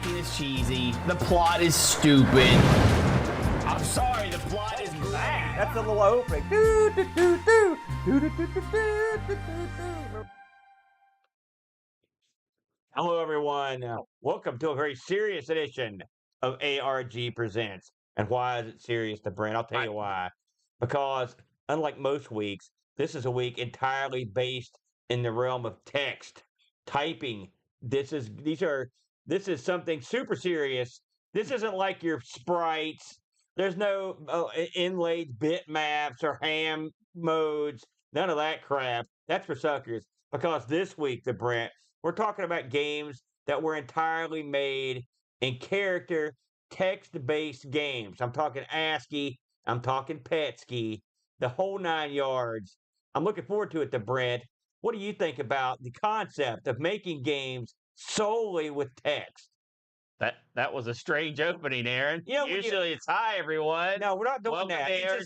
acting is cheesy. The plot is stupid. I'm sorry, the plot is bad. That's a little opening. Do, do, do, do. Do, do, do, do, do, do, do. Hello, everyone. Welcome to a very serious edition of ARG Presents. And why is it serious to Brent? I'll tell you why. Because unlike most weeks, this is a week entirely based in the realm of text, typing. This is something super serious. This isn't like your sprites. There's no inlaid bitmaps or ham modes. None of that crap. That's for suckers. Because this week, Brent, we're talking about games that were entirely made in character text-based games. I'm talking ASCII. I'm talking PETSCII. The whole 9 yards. I'm looking forward to it, Brent. What do you think about the concept of making games solely with text? That was a strange opening, Aaron. Yeah, Usually it's hi, everyone. No, we're not doing Welcome that. to It's ARG.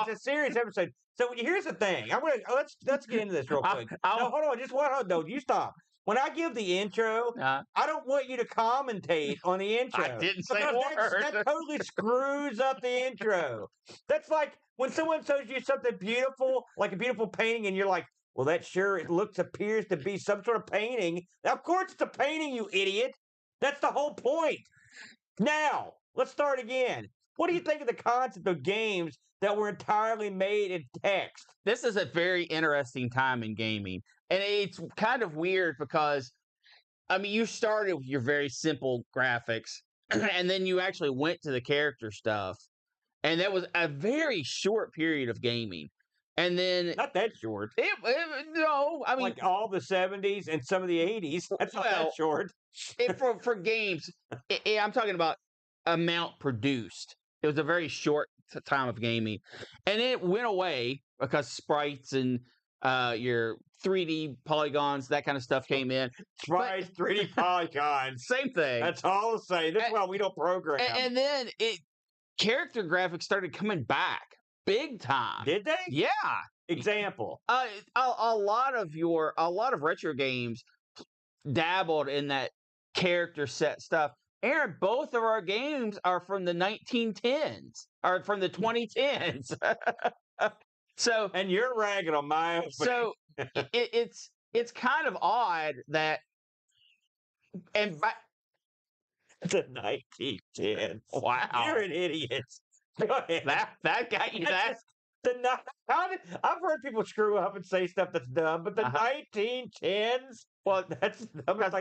a serious episode. So here's the thing. Let's get into this real quick. No, hold on, just one. No, you stop. When I give the intro, I don't want you to commentate on the intro. I didn't say a because word. that totally screws up the intro. That's like when someone shows you something beautiful, like a beautiful painting, and you're like, well, that sure appears to be some sort of painting. Of course it's a painting, you idiot. That's the whole point. Now, let's start again. What do you think of the concept of games that were entirely made in text? This is a very interesting time in gaming. And it's kind of weird because, I mean, you started with your very simple graphics, and then you actually went to the character stuff. And that was a very short period of gaming. And then Not that short. No, I mean, Like all the 70s and some of the 80s. That's not that short. for games, I'm talking about amount produced. It was a very short time of gaming, and it went away because sprites and your 3D polygons, that kind of stuff came in. Sprites, 3D polygons. Same thing. That's all I'll say. That's why we don't program. And then character graphics started coming back big time. Did they? Yeah. Example. A lot of retro games dabbled in that character set stuff. Aaron, both of our games are from the 1910s, or from the 2010s. So, and you're ragging on my opening. So it's kind of odd that, and the 1910s. Wow, you're an idiot. Go ahead. That got you. I've heard people screw up and say stuff that's dumb, but the 1910s. Well, that's because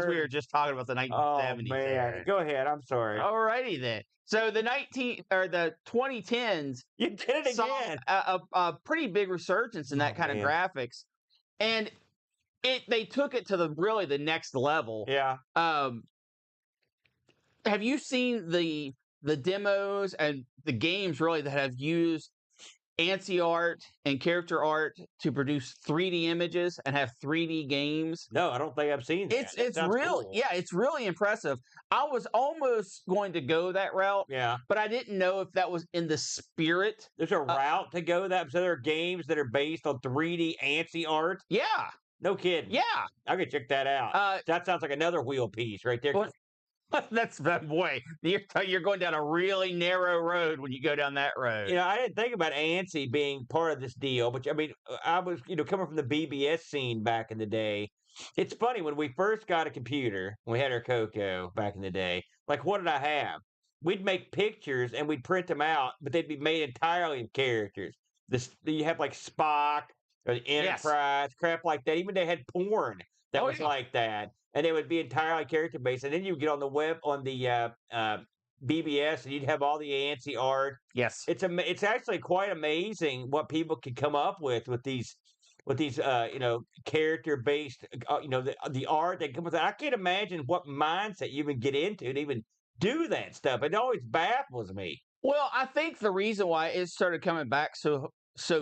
we were just talking about the 1970s. Oh man, go ahead. I'm sorry. Alrighty then. So the 2010s, you did it again. A pretty big resurgence in that kind of graphics, and they took it to the next level. Yeah. Have you seen the demos and the games really that have used ANSI art and character art to produce 3D images and have 3D games? No, I don't think I've seen that. It's really cool. Yeah, it's really impressive. I was almost going to go that route. Yeah. But I didn't know if that was in the spirit. There's a route to go that. So there are games that are based on 3D ANSI art. Yeah. No kidding. Yeah. I could check that out. That sounds like another wheel piece right there. That's boy. You're going down a really narrow road when you go down that road. You know, I didn't think about ANSI being part of this deal, but I mean, I was, coming from the BBS scene back in the day. It's funny when we first got a computer, when we had our Coco back in the day. Like, what did I have? We'd make pictures and we'd print them out, but they'd be made entirely of characters. You have like Spock or the Enterprise, crap like that. Even they had porn that was like that. And it would be entirely character based. And then you would get on the web, on the BBS, and you'd have all the ANSI art. Yes. It's actually quite amazing what people can come up with these character based, the art that comes with it. I can't imagine what mindset you even get into to even do that stuff. It always baffles me. Well, I think the reason why it started coming back so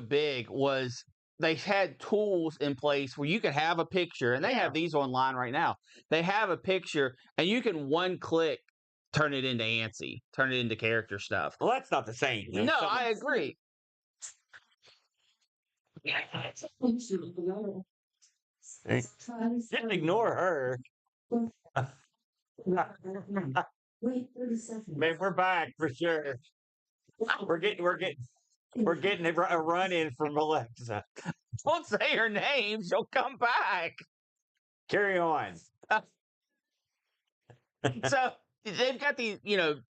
big was they had tools in place where you could have a picture, and they have these online right now. They have a picture, and you can one click turn it into ANSI, turn it into character stuff. Well, that's not the same. No, I agree. Just ignore her. Wait 30 seconds. Man, we're back for sure. We're getting a run in from Alexa. Don't say her name; she'll come back. Carry on. So they've got these,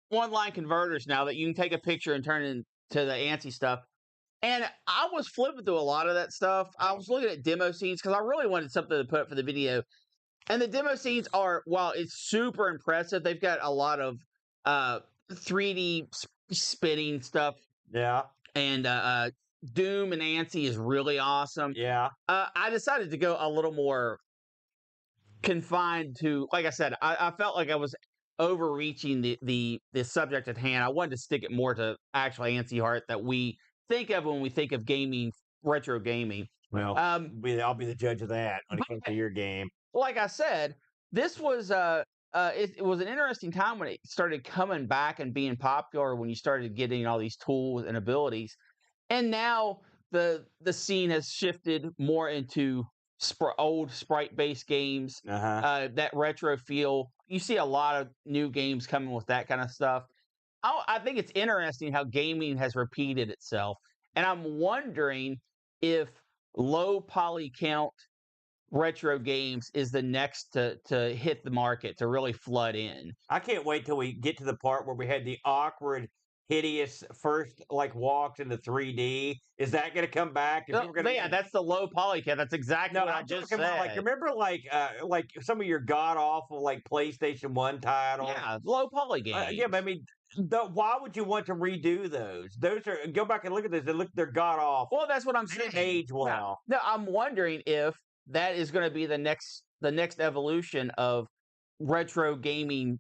one-line converters now that you can take a picture and turn it into the ANSI stuff. And I was flipping through a lot of that stuff. I was looking at demo scenes because I really wanted something to put up for the video. And the demo scenes are, while it's super impressive, they've got a lot of 3D spinning stuff. Yeah. And Doom and ANSI is really awesome. Yeah. I decided to go a little more confined to, like I said, I felt like I was overreaching the subject at hand. I wanted to stick it more to actual ANSI art that we think of when we think of gaming, retro gaming. Well, I'll be the judge of that when it comes to your game. Like I said, this was it was an interesting time when it started coming back and being popular, when you started getting all these tools and abilities. And now the scene has shifted more into old sprite-based games, that retro feel. You see a lot of new games coming with that kind of stuff. I think it's interesting how gaming has repeated itself. And I'm wondering if low poly count retro games is the next to hit the market, to really flood in. I can't wait till we get to the part where we had the awkward, hideous first walks into 3D. Is that going to come back? That's the low poly count. That's exactly what I just said. About, remember some of your god awful PlayStation 1 titles? Yeah, low poly games. Yeah, but I mean, why would you want to redo those? Go back and look at those. They're god awful. Well, that's what I'm saying. Age well. No, I'm wondering if that is going to be the next evolution of retro gaming.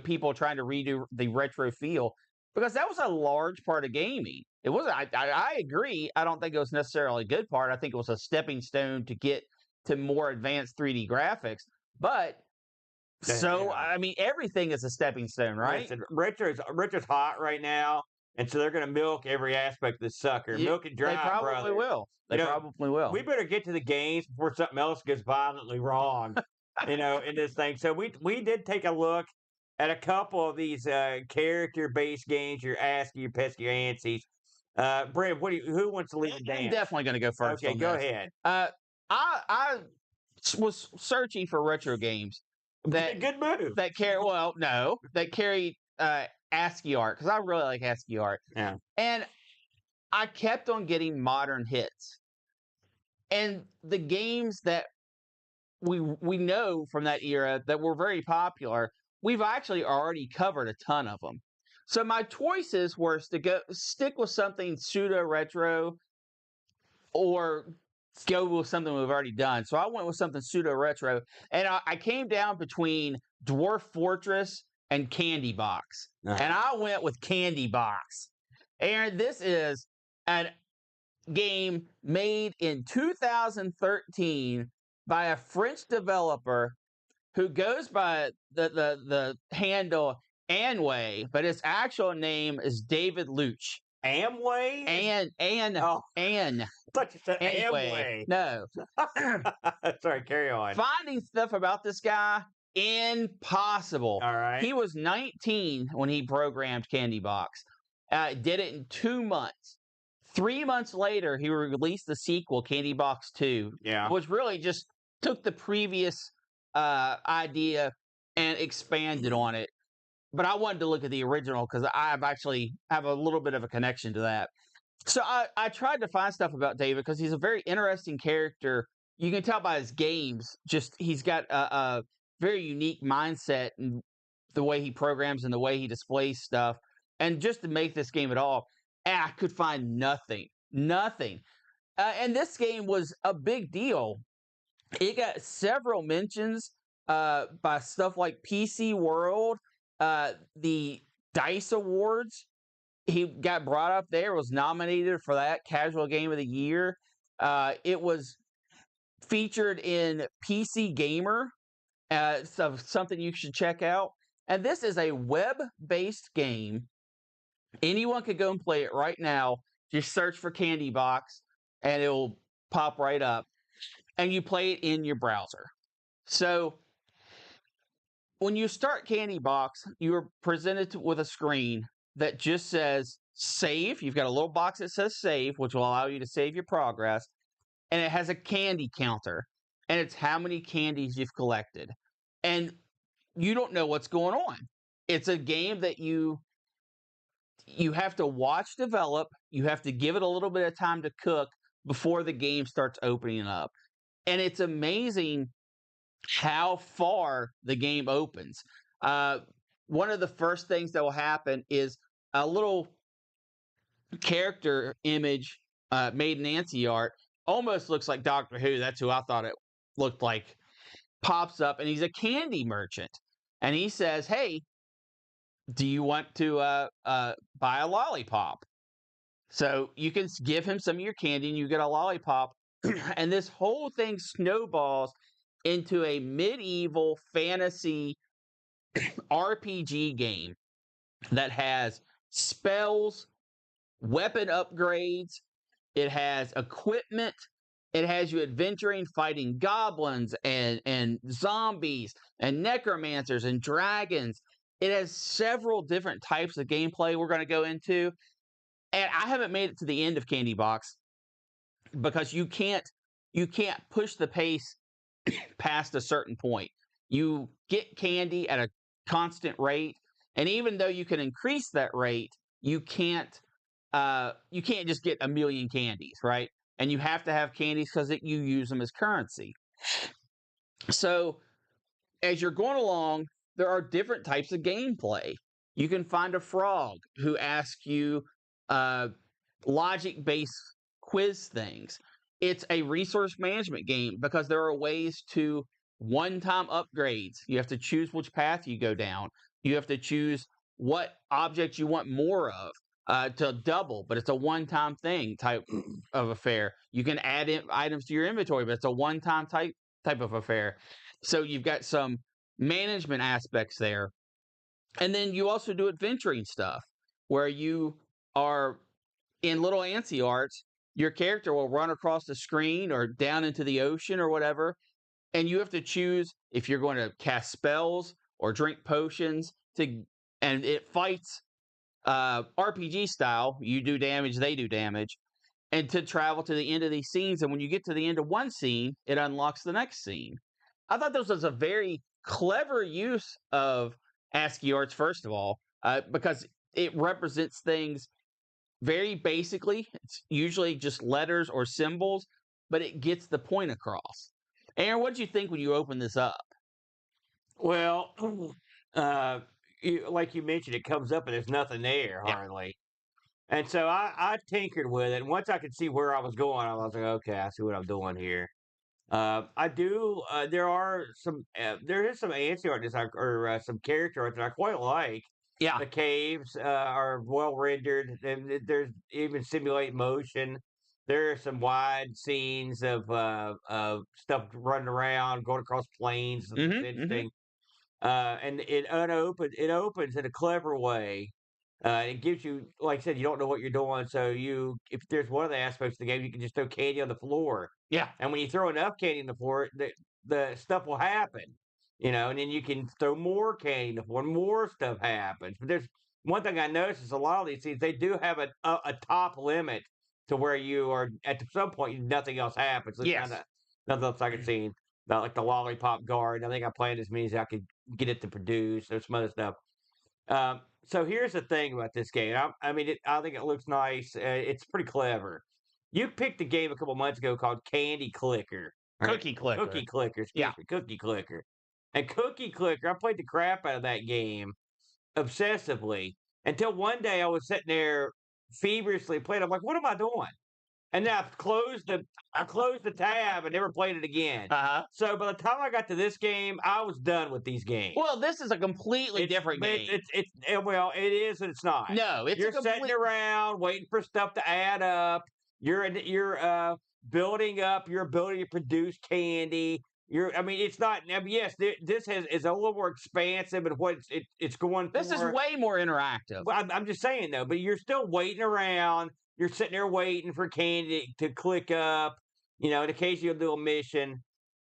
People trying to redo the retro feel, because that was a large part of gaming. It wasn't. I agree. I don't think it was necessarily a good part. I think it was a stepping stone to get to more advanced 3D graphics. But I mean, everything is a stepping stone, right? Listen, retro's hot right now, and so they're going to milk every aspect of the sucker. Milk it dry, They probably will. They probably will. We better get to the games before something else goes violently wrong, in this thing. So we did take a look at a couple of these character-based games, your ASCII, your PETSCII, your ANSIs. Brent, who wants to lead the dance? I'm definitely going to go first. Okay, go ahead. I was searching for retro games good move. That carry ASCII art, because I really like ASCII art. Yeah. And I kept on getting modern hits. And the games that we know from that era that were very popular, we've actually already covered a ton of them. So my choices were to stick with something pseudo retro, or go with something we've already done. So I went with something pseudo retro, and I came down between Dwarf Fortress and Candy Box, and I went with Candy Box. And this is a game made in 2013 by a French developer who goes by the handle Anway, but his actual name is David Luch. Amway? Anne. I thought you said Amway. No. Sorry, carry on. Finding stuff about this guy, impossible. All right. He was 19 when he programmed Candy Box. Did it in 2 months. 3 months later, he released the sequel, Candy Box 2. Yeah. Which really just took the previous idea and expanded on it. But I wanted to look at the original because I actually have a little bit of a connection to that. So I tried to find stuff about David because he's a very interesting character. You can tell by his games, just he's got a very unique mindset and the way he programs and the way he displays stuff. And just to make this game at all, I could find nothing. And this game was a big deal. It got several mentions by stuff like PC World, the DICE Awards. He got brought up there, was nominated for that Casual Game of the Year. It was featured in PC Gamer, so something you should check out. And this is a web-based game. Anyone could go and play it right now. Just search for Candy Box, and it will pop right up. And you play it in your browser. So when you start Candy Box, you're presented with a screen that just says save. You've got a little box that says save, which will allow you to save your progress. And it has a candy counter. And it's how many candies you've collected. And you don't know what's going on. It's a game that you have to watch develop. You have to give it a little bit of time to cook before the game starts opening up. And it's amazing how far the game opens. One of the first things that will happen is a little character image made in ANSI art, almost looks like Doctor Who. That's who I thought it looked like. Pops up, and he's a candy merchant. And he says, hey, do you want to buy a lollipop? So you can give him some of your candy and you get a lollipop. And this whole thing snowballs into a medieval fantasy RPG game that has spells, weapon upgrades, it has equipment, it has you adventuring, fighting goblins and zombies and necromancers and dragons. It has several different types of gameplay we're going to go into. And I haven't made it to the end of Candy Box because you can't push the pace past a certain point. You get candy at a constant rate, and even though you can increase that rate, you can't just get a million candies, right? And you have to have candies because you use them as currency. So as you're going along, there are different types of gameplay. You can find a frog who asks you logic-based quiz things. It's a resource management game because there are ways to one-time upgrades. You have to choose which path you go down. You have to choose what object you want more of to double, but it's a one-time thing type of affair. You can add in items to your inventory, but it's a one-time type of affair. So you've got some management aspects there. And then you also do adventuring stuff where you are in little ANSI arts. Your character will run across the screen or down into the ocean or whatever. And you have to choose if you're going to cast spells or drink potions and it fights RPG style. You do damage, they do damage. And to travel to the end of these scenes. And when you get to the end of one scene, it unlocks the next scene. I thought this was a very clever use of ASCII arts, first of all, because it represents things very basically. It's usually just letters or symbols, but it gets the point across. Aaron, what did you think when you opened this up? Well, like you mentioned, it comes up and there's nothing there hardly. And so I tinkered with it. And once I could see where I was going, I was like, okay, I see what I'm doing here. I do. There is some ANSI art design or some character art that I quite like. Yeah. The caves are well rendered. And there's even simulate motion. There are some wide scenes of stuff running around, going across plains. It's interesting. And it opens in a clever way. It gives you, like I said, you don't know what you're doing. So if there's one of the aspects of the game, you can just throw candy on the floor. Yeah. And when you throw enough candy on the floor, the stuff will happen, and then you can throw more candy on the floor and more stuff happens. But there's one thing I noticed is a lot of these things, they do have a top limit to where you are at some point, nothing else happens. Yes. Nothing else I can see. Not like the lollipop garden. I think I planned as many as I could get it to produce. There's some other stuff. So here's the thing about this game. I think it looks nice. It's pretty clever. You picked a game a couple months ago called Candy Clicker. Cookie Clicker. Cookie Clicker. Excuse me. Cookie Clicker. And Cookie Clicker, I played the crap out of that game obsessively until one day I was sitting there feverishly playing. I'm like, what am I doing? And then I closed the tab and never played it again. So by the time I got to this game, I was done with these games. Well, this is a completely different game. It is and it's not. No, you're sitting around waiting for stuff to add up. You're building up your ability to produce candy. It's not. Yes, this is a little more expansive in what it's going. This is way more interactive. Well, I'm just saying though, but you're still waiting around. You're sitting there waiting for candy to click up. In case you'll do a mission.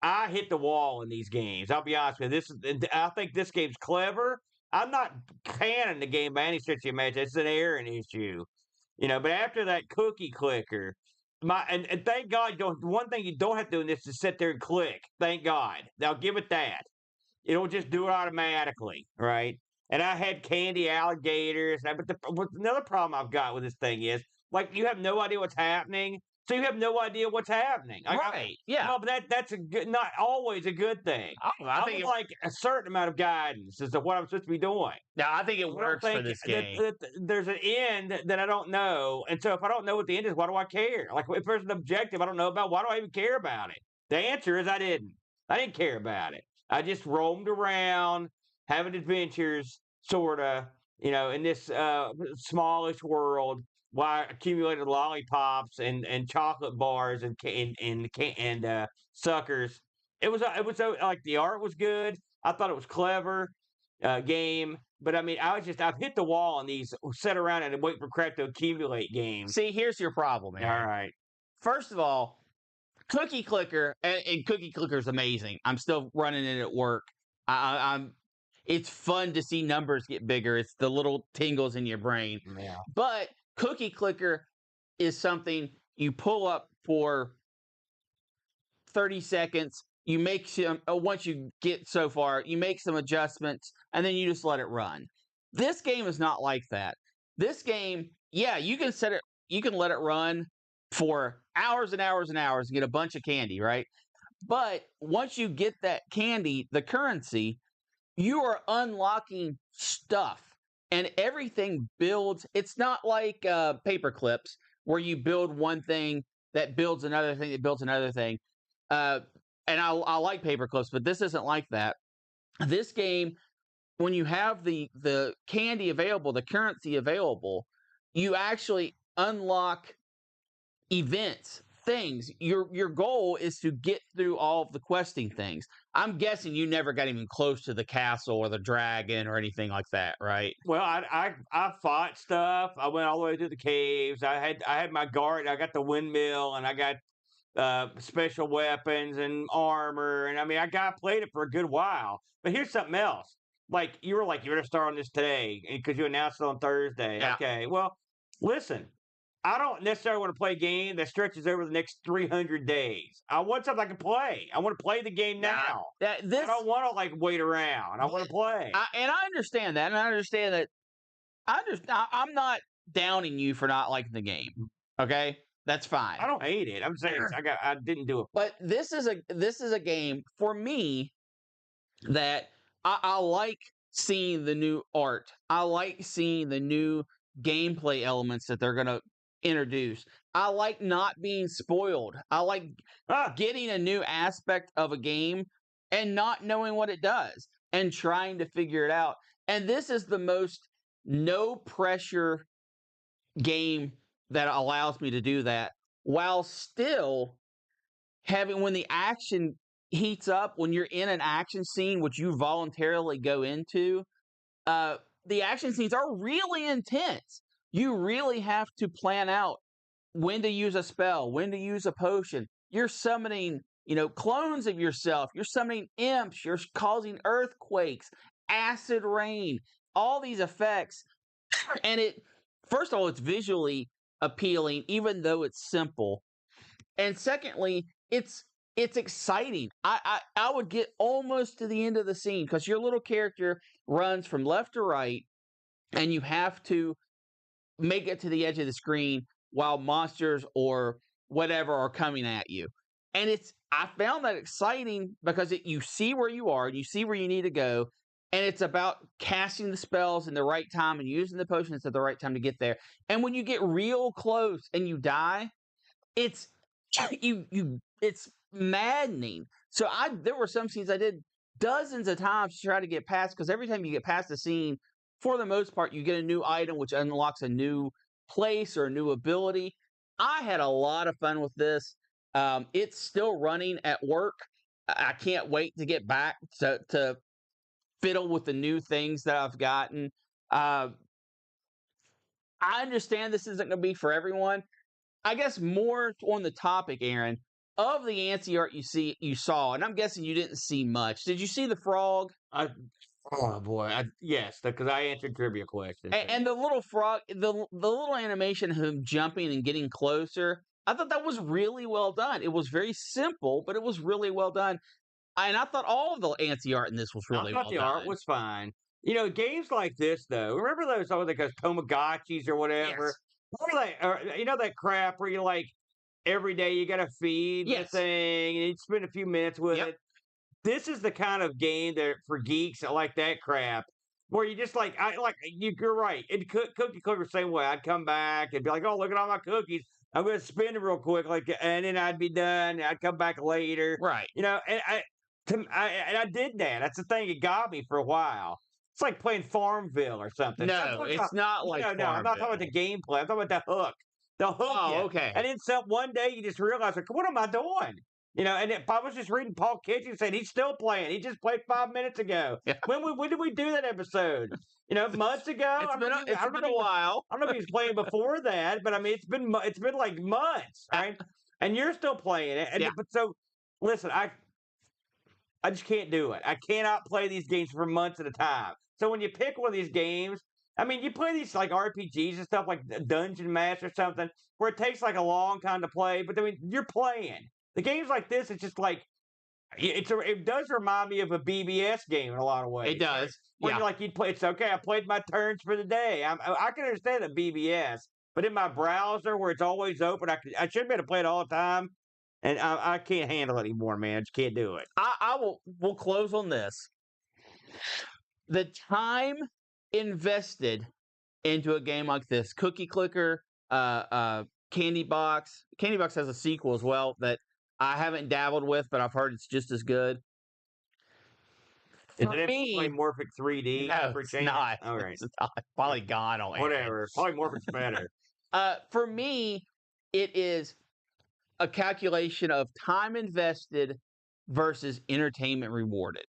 I hit the wall in these games. I'll be honest with you. I think this game's clever. I'm not canning the game by any stretch of the imagination. It's an error issue, But after that cookie clicker, and thank God, one thing you don't have to do in this is sit there and click. Thank God. I'll give it that. It'll just do it automatically, right? And I had candy alligators. But another problem I've got with this thing is, like, you have no idea what's happening. So you have no idea what's happening. Right. Yeah. Well, but that's not always a good thing. I think would like a certain amount of guidance as to what I'm supposed to be doing. now I think it I don't works for think this that, game. that there's an end that I don't know. And so if I don't know what the end is, why do I care? Like, if there's an objective I don't know about, why do I even care about it? The answer is I didn't. I didn't care about it. I just roamed around having adventures, sort of, in this smallish world, while I accumulated lollipops and chocolate bars and suckers. Like, the art was good. I thought it was clever game, but I mean, I've hit the wall on these sit around and wait for crap to accumulate games. See, here's your problem, All Aaron. right. First of all, Cookie Clicker and Cookie Clicker is amazing. I'm still running it at work. I'm. It's fun to see numbers get bigger. It's the little tingles in your brain. Yeah. But Cookie Clicker is something you pull up for 30 seconds. You make some, once you get so far, you make some adjustments, and then you just let it run. This game is not like that. This game, yeah, you can let it run for hours and hours and hours and get a bunch of candy, right? But once you get that candy, the currency, you are unlocking stuff, and everything builds. It's not like paper clips where you build one thing that builds another thing that builds another thing. And I like paper clips, but this isn't like that. This game, when you have the candy available, the currency available, you actually unlock events, things. Your goal is to get through all of the questing things. I'm guessing you never got even close to the castle or the dragon or anything like that, right? Well, I fought stuff. I went all the way to the caves. I had my guard. I got the windmill, and I got special weapons and armor. And I mean, played it for a good while. But here's something else. Like, you're going to start on this today because you announced it on Thursday. Yeah. Okay. Well, listen, I don't necessarily want to play a game that stretches over the next 300 days. I want something I can play. I want to play the game now. I don't want to, like, wait around. I want to play. And I understand that. And I understand that. I'm not downing you for not liking the game. Okay? That's fine. I don't hate it. I'm saying I didn't do it. But this is a game for me that I like seeing the new art. I like seeing the new gameplay elements that they're going to introduce. I like not being spoiled. I like getting a new aspect of a game and not knowing what it does and trying to figure it out. And this is the most no pressure game that allows me to do that, while still having, when the action heats up, when you're in an action scene, which you voluntarily go into, the action scenes are really intense. You really have to plan out when to use a spell, when to use a potion. You're summoning, clones of yourself. You're summoning imps. You're causing earthquakes, acid rain, all these effects. And first of all, it's visually appealing, even though it's simple. And secondly, it's exciting. I would get almost to the end of the scene because your little character runs from left to right, and you have to make it to the edge of the screen while monsters or whatever are coming at you. And I found that exciting because you see where you are and you see where you need to go. And it's about casting the spells in the right time and using the potions at the right time to get there. And when you get real close and you die, it's maddening. So there were some scenes I did dozens of times to try to get past, because every time you get past the scene, for the most part, you get a new item which unlocks a new place or a new ability. I had a lot of fun with this. It's still running at work. I can't wait to get back to fiddle with the new things that I've gotten. I understand this isn't going to be for everyone. I guess more on the topic, Aaron, of the ANSI art you saw, and I'm guessing you didn't see much. Did you see the frog? Oh boy, yes, because I answered trivia questions. And the little frog, the little animation of him jumping and getting closer, I thought that was really well done. It was very simple, but it was really well done. And I thought all of the ANSI art in this was really I thought well the done. art was fine. Games like this though. Remember those like those Tamagotchis or whatever? Yes. Or that crap where you like every day you got to feed the Yes. thing and you spend a few minutes with Yep. it. This is the kind of game that for geeks that like that crap, where you just you're right. And Cookie Clicker the same way. I'd come back and be like, "Oh, look at all my cookies. I'm going to spin it real quick," and then I'd be done. I'd come back later, Right. and I did that. That's the thing. It got me for a while. It's like playing Farmville or something. No, it's not like no. I'm not talking about the gameplay. I'm talking about the hook. They'll hook you. Okay. And then one day you just realize, like, what am I doing? And if I was just reading Paul Kitchen saying he's still playing. He just played 5 minutes ago. Yeah. When did we do that episode? Months ago. It's been a while. I don't know if he was playing before that, but I mean, it's been like months, right? And you're still playing it. But so, listen, I just can't do it. I cannot play these games for months at a time. So when you pick one of these games, I mean, you play these like RPGs and stuff like Dungeon Master or something, where it takes like a long time to play. But I mean, you're playing. The games like this, it's just like it does remind me of a BBS game in a lot of ways. It does. When you're like, you'd play, it's okay. I played my turns for the day. I can understand the BBS, but in my browser where it's always open, I should be able to play it all the time, and I can't handle it anymore, man. I just can't do it. We'll close on this. The time invested into a game like this, Cookie Clicker, Candy Box. Candy Box has a sequel as well that I haven't dabbled with, but I've heard it's just as good. Is it Polymorphic 3D? No, it's not. All right. It's not. Probably gone on whatever. Polymorphic's better. For me, it is a calculation of time invested versus entertainment rewarded.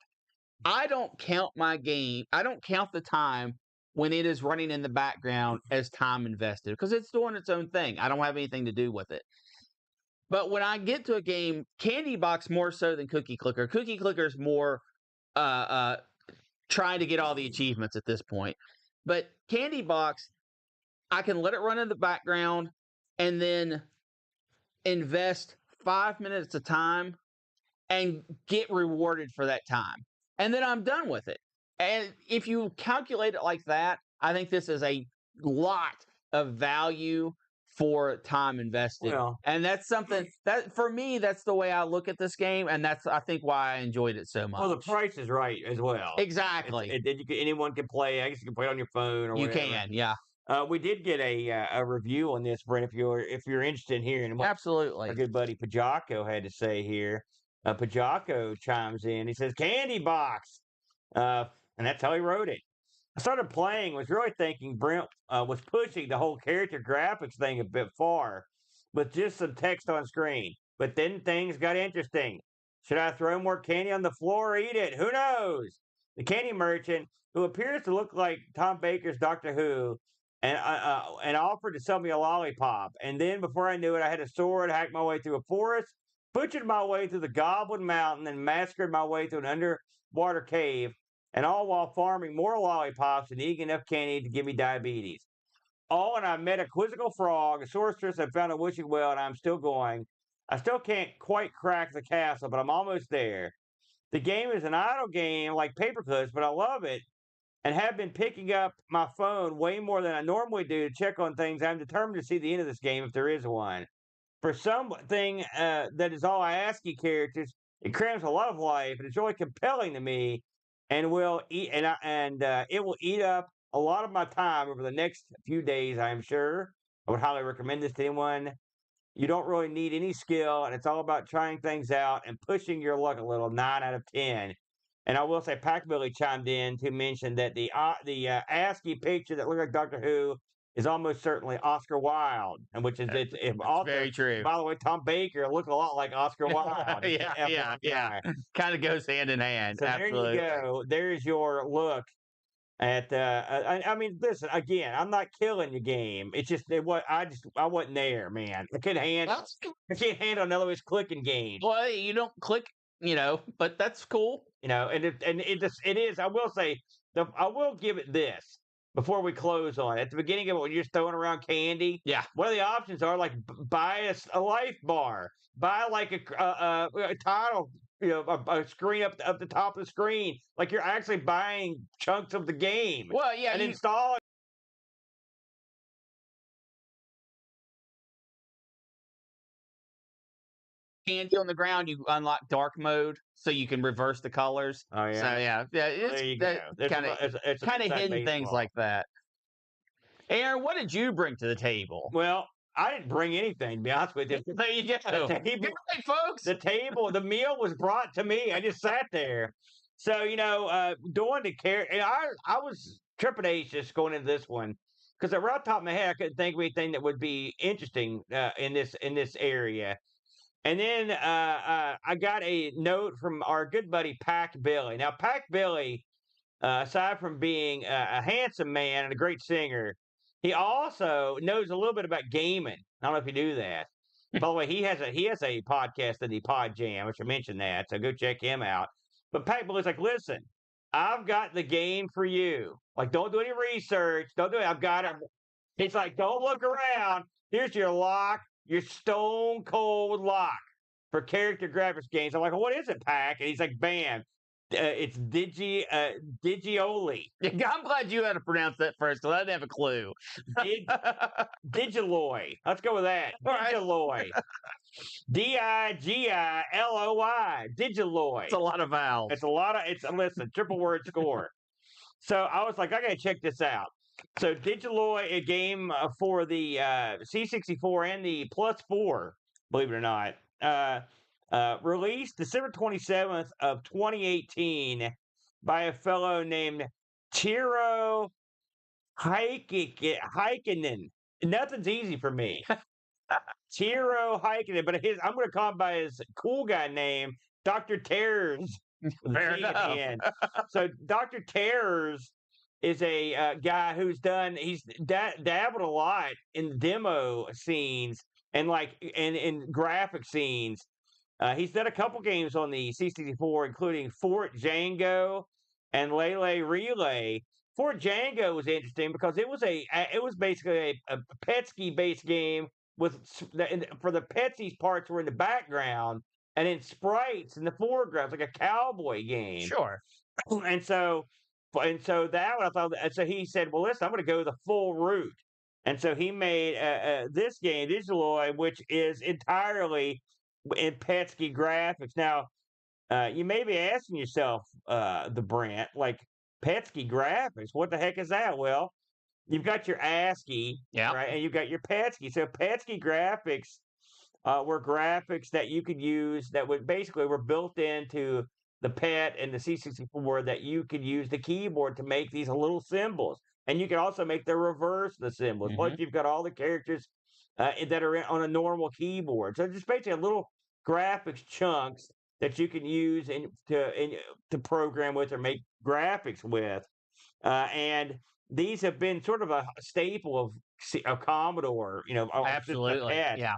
I don't count my game. I don't count the time when it is running in the background as time invested because it's doing its own thing. I don't have anything to do with it. But when I get to a game, Candy Box more so than Cookie Clicker. Cookie Clicker is more trying to get all the achievements at this point. But Candy Box, I can let it run in the background and then invest 5 minutes of time and get rewarded for that time. And then I'm done with it. And if you calculate it like that, I think this is a lot of value for time invested. Well, and that's something that for me, that's the way I look at this game. And that's, I think, why I enjoyed it so much. Well, the price is right as well. Exactly. Anyone can play. I guess you can play it on your phone or whatever. You can, yeah. We did get a review on this, Brent, if you're interested in hearing what Absolutely. our good buddy Pajako had to say here. Pajako chimes in. He says, Candy Box. And that's how he wrote it. I started playing, was really thinking Brent was pushing the whole character graphics thing a bit far with just some text on screen. But then things got interesting. Should I throw more candy on the floor or eat it? Who knows? The candy merchant, who appears to look like Tom Baker's Doctor Who, and offered to sell me a lollipop. And then before I knew it, I had a sword, hacked my way through a forest, butchered my way through the Goblin Mountain, and massacred my way through an underwater cave, and all while farming more lollipops and eating enough candy to give me diabetes. Oh, and I met a quizzical frog, a sorceress, and found a wishing well, and I'm still going. I still can't quite crack the castle, but I'm almost there. The game is an idle game like Paperclips, but I love it and have been picking up my phone way more than I normally do to check on things. I'm determined to see the end of this game if there is one. For something that is all ASCII characters, it crams a lot of life, and it's really compelling to me, and will eat it will eat up a lot of my time over the next few days, I'm sure. I would highly recommend this to anyone. You don't really need any skill, and it's all about trying things out and pushing your luck a little. 9 out of 10. And I will say, Packbilly chimed in to mention that the ASCII picture that looked like Doctor Who is almost certainly Oscar Wilde, and which is it's also very true. By the way, Tom Baker looked a lot like Oscar Wilde. yeah. Kind of goes hand in hand. So Absolutely. there you go. There's your look At I mean, listen again. I'm not killing the game. It's just I wasn't there, man. That's I can't handle another of clicking games. well, you don't click, but that's cool. It is. I will say I will give it this before we close on it. At the beginning of it, when you're just throwing around candy, Yeah. one of the options are like buy a life bar, buy like a title, a screen up the top of the screen, like you're actually buying chunks of the game Well, yeah, and you install. candy on the ground, you unlock dark mode so you can reverse the colors. Oh So yeah, yeah, well, it's there you go. It's a kind of inside hidden things baseball. like that. Aaron, what did you bring to the table? Well, I didn't bring anything, to be honest with you. There you go. The table, Good night, folks. the meal was brought to me. I just sat there. So, doing the care, and I was trepidatious going into this one because right off the top of my head, I couldn't think of anything that would be interesting in this area. And then I got a note from our good buddy Pack Billy. Now, Pack Billy, aside from being a handsome man and a great singer, he also knows a little bit about gaming. I don't know if you knew that. By the way, he has a podcast in the Pod Jam, which I mentioned that, so go check him out. But Pat Billy's like, listen, I've got the game for you. Like, don't do any research. Don't do it. I've got it. He's like, don't look around. Here's your lock, your stone cold lock for character graphics games. I'm like, well, what is it, Pack? And he's like, bam. It's Digiloi. I'm glad you had to pronounce that first, because I didn't have a clue. Digiloi. Let's go with that. Digiloi. Digiloi. Digiloi. It's a lot of vowels. Listen, triple word score. So I was like, I gotta check this out. So Digiloi, a game for the C64 and the Plus 4, believe it or not, released December 27th of 2018 by a fellow named Tiro Heikkinen. Nothing's easy for me. Tiro Heikkinen, but I'm going to call him by his cool guy name, Dr. Terrors. Fair enough. So Dr. Terrors is a guy he's dabbled a lot in demo scenes and in graphic scenes. He's done a couple games on the C64, including Fort Django and Lele Relay. Fort Django was interesting because it was basically a PETSCII based game for the PETSCII parts were in the background and in sprites in the foreground, like a cowboy game. Sure. And so that one I thought. And so he said, "Well, listen, I'm going to go the full route." And so he made this game, Digiloi, which is entirely in PETSCII graphics. Now, you may be asking yourself, the Brent, like PETSCII graphics, what the heck is that? Well, you've got your ASCII, Yeah. right, and you've got your PETSCII. So PETSCII graphics were graphics that you could use that were built into the PET and the C64 that you could use the keyboard to make these little symbols. And you can also make the reverse of the symbols. Plus, you've got all the characters that are on a normal keyboard. So just basically a little graphics chunks that you can use to program with or make graphics with. And these have been sort of a staple of Commodore, Absolutely. PET. Yeah.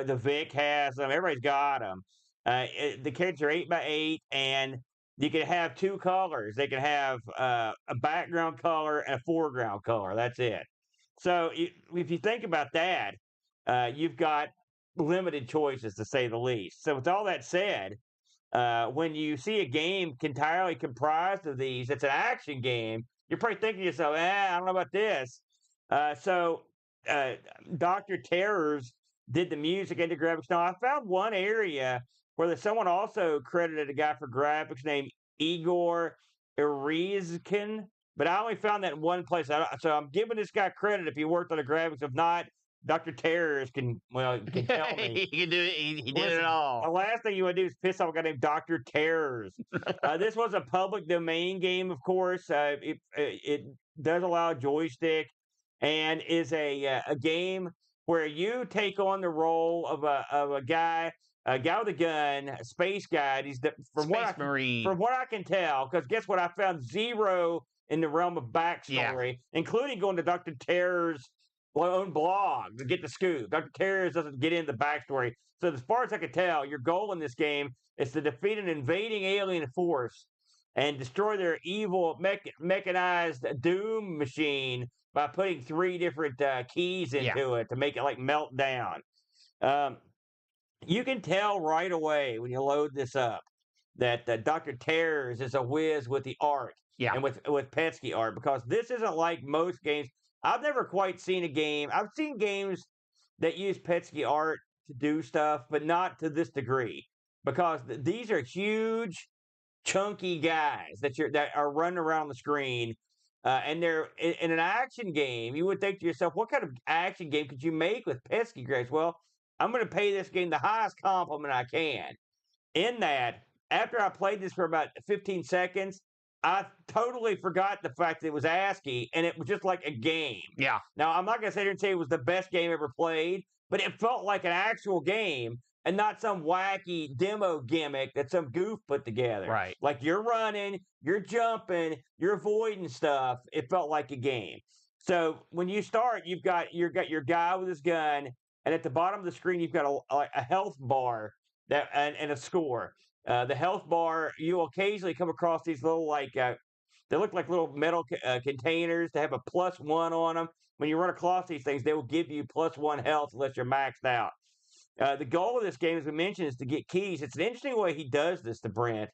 The VIC has them. Everybody's got them. The characters are 8x8, and you can have two colors. They can have a background color and a foreground color. That's it. So if you think about that, you've got limited choices, to say the least. So with all that said, when you see a game entirely comprised of these, it's an action game, you're probably thinking to yourself, I don't know about this. So Dr. Terrors did the music and the graphics. Now, I found one area where someone also credited a guy for graphics named Igor Erizkin, but I only found that in one place. So I'm giving this guy credit if he worked on the graphics. If not, Dr. Terrors can tell me. He can do it. He did it all. The last thing you want to do is piss off a guy named Dr. Terrors. This was a public domain game, of course. It does allow a joystick and is a game where you take on the role of a guy with a gun, a space guy. He's Marine. From what I can tell, because guess what? I found zero in the realm of backstory, including going to Dr. Terror's own blog to get the scoop. Dr. Terror doesn't get into the backstory. So as far as I can tell, your goal in this game is to defeat an invading alien force and destroy their evil mechanized doom machine by putting 3 different keys into it to make it like melt down. You can tell right away when you load this up that Dr. Terrors is a whiz with the art and with PETSCII art, because this isn't like most games. I've never quite seen a game. I've seen games that use PETSCII art to do stuff, but not to this degree, because these are huge, chunky guys that are running around the screen. And they're in an action game. You would think to yourself, what kind of action game could you make with PETSCII graphics? Well, I'm going to pay this game the highest compliment I can. In that, after I played this for about 15 seconds, I totally forgot the fact that it was ASCII, and it was just like a game. Yeah. Now, I'm not going to sit here and say it was the best game ever played, but it felt like an actual game and not some wacky demo gimmick that some goof put together. Right. Like you're running, you're jumping, you're avoiding stuff. It felt like a game. So when you start, you've got your guy with his gun, and at the bottom of the screen, you've got a health bar and a score. The health bar, you occasionally come across these little they look like little metal containers. They have a +1 on them. When you run across these things, they will give you +1 health unless you're maxed out. The goal of this game, as we mentioned, is to get keys. It's an interesting way he does this to Brent,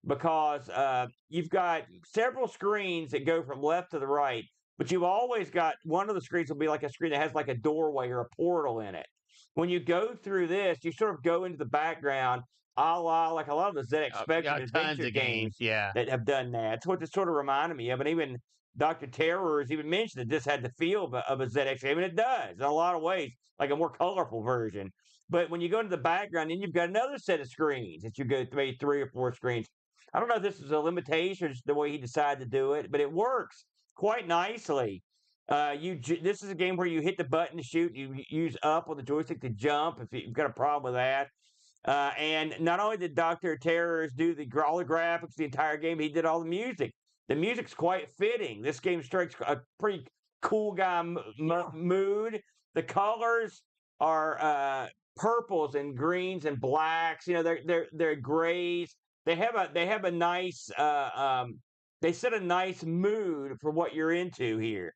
because you've got several screens that go from left to the right, but you've always got one of the screens will be like a screen that has like a doorway or a portal in it. When you go through this, you sort of go into the background, a la like a lot of the ZX Spectrum adventure games that have done that. That's what this sort of reminded me of. And even Dr. Terrors even mentioned that this had the feel of a ZX game, and it does in a lot of ways, like a more colorful version. But when you go into the background, then you've got another set of screens that you go through, maybe 3 or 4 screens. I don't know if this is a limitation or just the way he decided to do it, but it works quite nicely. This is a game where you hit the button to shoot. You use up on the joystick to jump if you've got a problem with that. And not only did Dr. Terrors do all the graphics the entire game, he did all the music. The music's quite fitting. This game strikes a pretty cool guy mood. The colors are purples and greens and blacks. You know, they're grays. They have a nice they set a nice mood for what you're into here.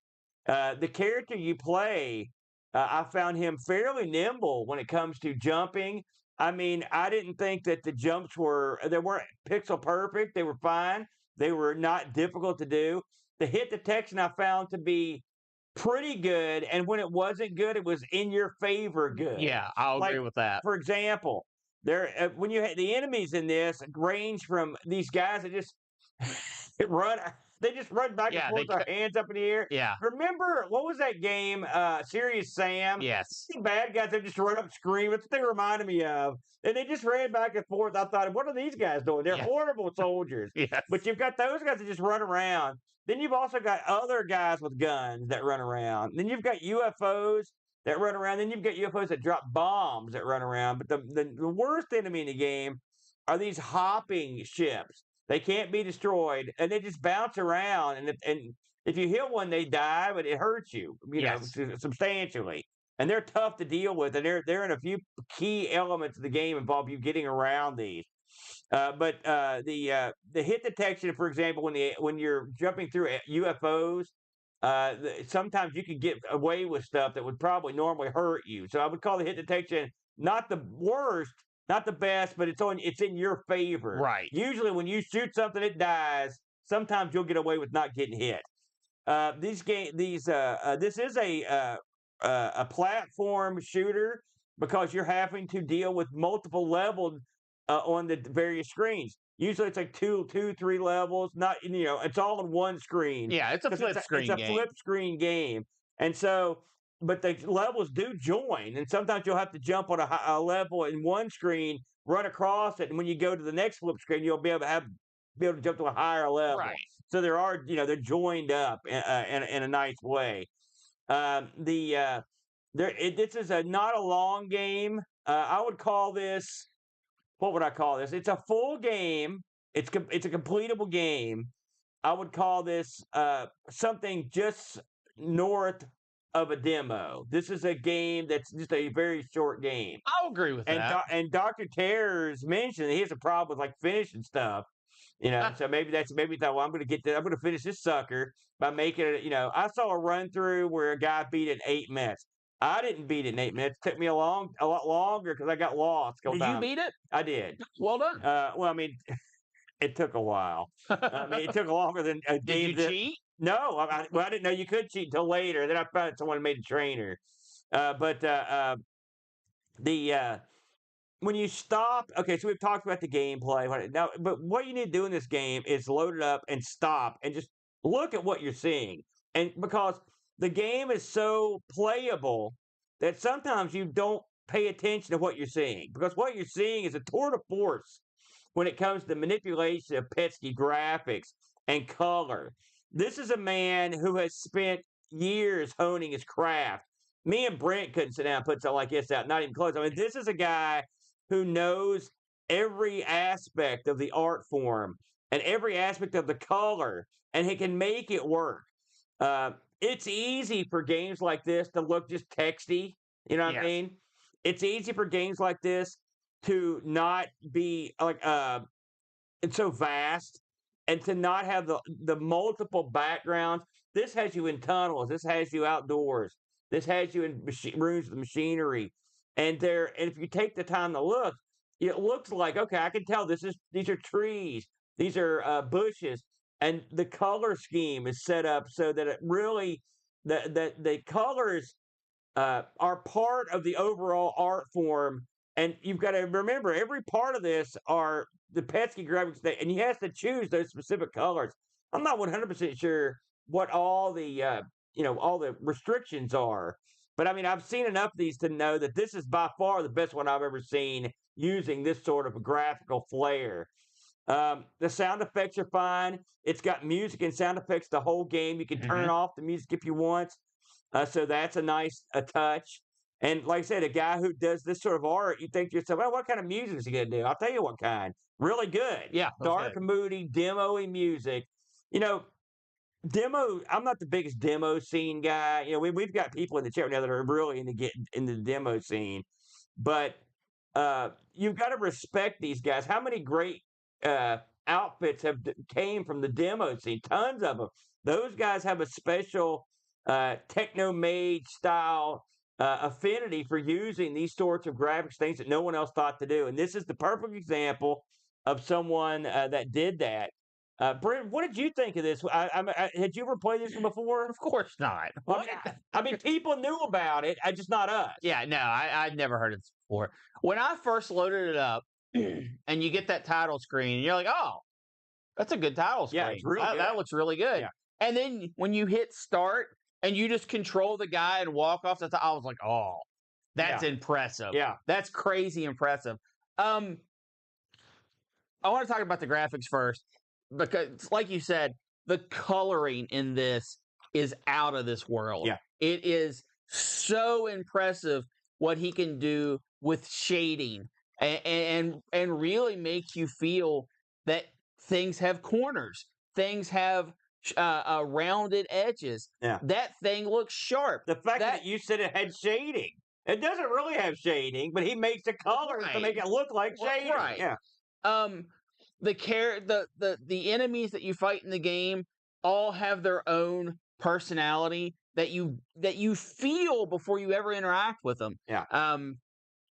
The character you play, I found him fairly nimble when it comes to jumping. I mean, I didn't think that the jumps they weren't pixel perfect. They were fine. They were not difficult to do. The hit detection I found to be pretty good, and when it wasn't good, it was in your favor good. Yeah, I'll agree with that. For example, when you had the enemies in this range from these guys that just run. They just run back and forth with their hands up in the air. Yeah. Remember, what was that game, Serious Sam? Yes. The bad guys that just run up and scream. That's what they reminded me of. And they just ran back and forth. I thought, what are these guys doing? They're horrible soldiers. Yes. But you've got those guys that just run around. Then you've also got other guys with guns that run around. Then you've got UFOs that run around. Then you've got UFOs that drop bombs that run around. But the worst enemy in the game are these hopping ships. They can't be destroyed, and they just bounce around. And if you hit one, they die, but it hurts you, know, substantially. And they're tough to deal with, and they're in a few key elements of the game involve you getting around these. But the hit detection, for example, when you're jumping through UFOs, sometimes you can get away with stuff that would probably normally hurt you. So I would call the hit detection not the worst. Not the best, but it's in your favor. Right. Usually when you shoot something, it dies. Sometimes you'll get away with not getting hit. This is a platform shooter because you're having to deal with multiple levels on the various screens. Usually it's like 2, 3 levels. Not, you know, it's all in one screen. Yeah, it's a flip screen game. It's a flip screen game. And so, but the levels do join, and sometimes you'll have to jump on a level in one screen, run across it, and when you go to the next flip screen, you'll be able to jump to a higher level. Right. So they're joined up in a nice way. This is not a long game. I would call this. What would I call this? It's a full game. It's a completable game. I would call this something just north of a demo. This is a game that's just a very short game. I'll agree with And that. and Dr. Terrors mentioned he has a problem with like finishing stuff. So maybe he thought, well, I'm going to finish this sucker by making it. I saw a run through where a guy beat it in 8 minutes. I didn't beat it in 8 minutes. It took me a lot longer because I got lost. Did you beat it? I did. Well done. Well, I mean, it took a while. I mean, it took longer than a game. Did you cheat? No, I didn't know you could cheat until later. Then I found someone made a trainer. But the when you stop, okay, so we've talked about the gameplay now, but what you need to do in this game is load it up and stop and just look at what you're seeing. And because the game is so playable that sometimes you don't pay attention to what you're seeing because what you're seeing is a tour de force when it comes to manipulation of PETSCII graphics and color. This is a man who has spent years honing his craft. Me and Brent couldn't sit down and put something like this out, not even close. I mean, this is a guy who knows every aspect of the art form and every aspect of the color, and he can make it work. It's easy for games like this to look just texty. You know what I mean? It's easy for games like this to not be like it's so vast and to not have the multiple backgrounds. This has you in tunnels. This has you outdoors. This has you in rooms with machinery. And if you take the time to look, it looks like, okay, I can tell these are trees, these are bushes, and the color scheme is set up so that it really the colors are part of the overall art form. And you've got to remember, every part of this are the PETSCII graphics, and he has to choose those specific colors. I'm not 100% sure what all the all the restrictions are. But I mean, I've seen enough of these to know that this is by far the best one I've ever seen using this sort of a graphical flair. The sound effects are fine. It's got music and sound effects the whole game. You can turn off the music if you want. So that's a nice touch. And like I said, a guy who does this sort of art, you think to yourself, well, what kind of music is he going to do? I'll tell you what kind. Really good. Yeah. Dark, moody, demo-y music. I'm not the biggest demo scene guy. We've got people in the chat now that are really into the demo scene, but you've got to respect these guys. How many great outfits came from the demo scene? Tons of them. Those guys have a special techno mage style affinity for using these sorts of graphics, things that no one else thought to do. And this is the perfect example of someone that did that. Brent, what did you think of this? Had you ever played this one before? Of course not. I mean, people knew about it, just not us. Yeah, no, I'd never heard of this before. When I first loaded it up, and you get that title screen, and you're like, "Oh, that's a good title screen. Yeah, it's really good. That looks really good." Yeah. And then when you hit start and you just control the guy and walk off the top, I was like, "Oh, that's impressive. Yeah, that's crazy impressive." I want to talk about the graphics first. Because, like you said, the coloring in this is out of this world. Yeah. It is so impressive what he can do with shading and really make you feel that things have corners, things have rounded edges. Yeah. That thing looks sharp. The fact that you said it had shading. It doesn't really have shading, but he makes the colors to make it look like shading. Right. Yeah. The enemies that you fight in the game all have their own personality that you feel before you ever interact with them. Yeah.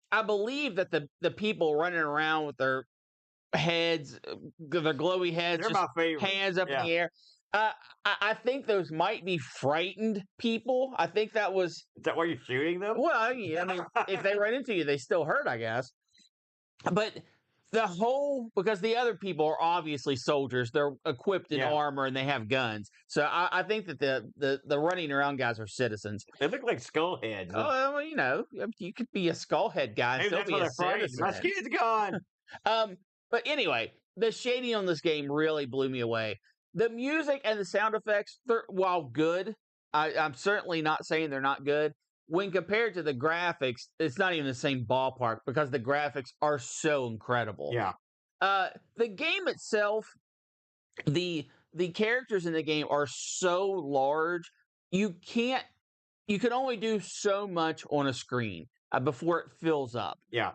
I believe that the people running around with their heads, their glowy heads, they're just my favorite. Hands up in the air. I think those might be frightened people. I think that was. Is that why you're shooting them? Well, yeah, I mean, if they run into you, they still hurt, I guess. But because the other people are obviously soldiers, they're equipped in armor and they have guns. So I think that the running around guys are citizens. They look like skull heads. Oh, well, you could be a skull head guy and still be a citizen. My skin's gone. But anyway, the shading on this game really blew me away. The music and the sound effects, while good, I'm certainly not saying they're not good. When compared to the graphics, it's not even the same ballpark because the graphics are so incredible. Yeah. The game itself, the the characters in the game are so large, you can only do so much on a screen before it fills up, Yeah.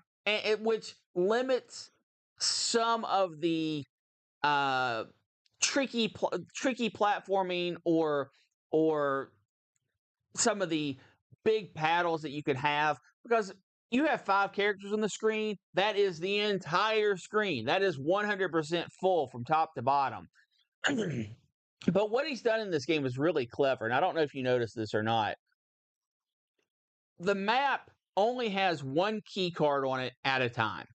which limits some of the uh, tricky platforming or some of the big paddles that you could have, because you have 5 characters on the screen. That is the entire screen. That is 100% full from top to bottom. But what he's done in this game is really clever, and I don't know if you noticed this or not. The map only has 1 key card on it at a time.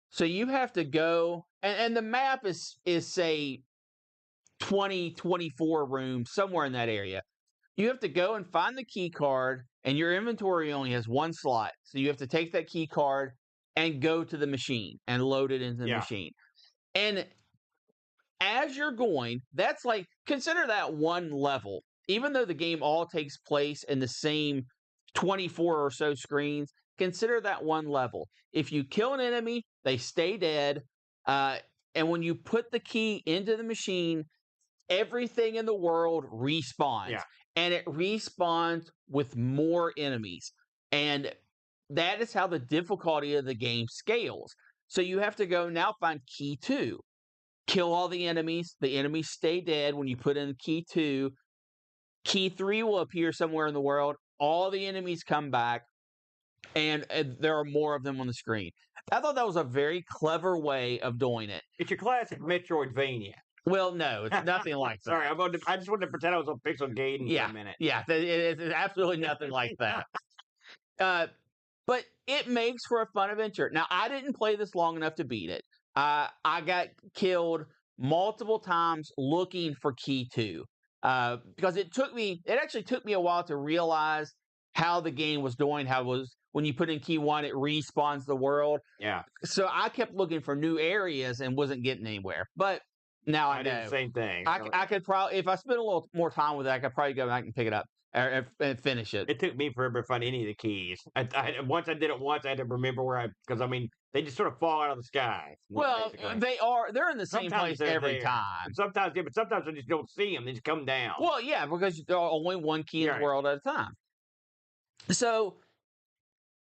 So you have to go, and the map is say 20, 24 rooms, somewhere in that area. You have to go and find the key card, and your inventory only has 1 slot. So you have to take that key card and go to the machine and load it into the machine. And as you're going, that's like, consider that 1 level. Even though the game all takes place in the same 24 or so screens, consider that 1 level. If you kill an enemy, they stay dead. And when you put the key into the machine, everything in the world respawns. Yeah. And it respawns with more enemies. And that is how the difficulty of the game scales. So you have to go now find key 2. Kill all the enemies. The enemies stay dead when you put in key 2. Key 3 will appear somewhere in the world. All the enemies come back. And there are more of them on the screen. I thought that was a very clever way of doing it. It's your classic Metroidvania. Well, no, it's nothing like that. Sorry, I just wanted to pretend I was on Pixel Gaiden for a minute. Yeah, it's absolutely nothing like that. But it makes for a fun adventure. Now, I didn't play this long enough to beat it. I got killed multiple times looking for key 2. Because it actually took me a while to realize how the game was doing, how it was when you put in key 1, it respawns the world. Yeah. So I kept looking for new areas and wasn't getting anywhere. But now I know. did the same thing. I could probably, if I spent a little more time with it, I could probably go back and pick it up and finish it. It took me forever to find any of the keys. Once I did it once, I had to remember because I mean, they just sort of fall out of the sky. Well, basically. they're in the same Sometimes place they're every there. time. Sometimes, yeah, but sometimes I just don't see them. They just come down. Well, yeah, because there are only 1 key in the world at a time. So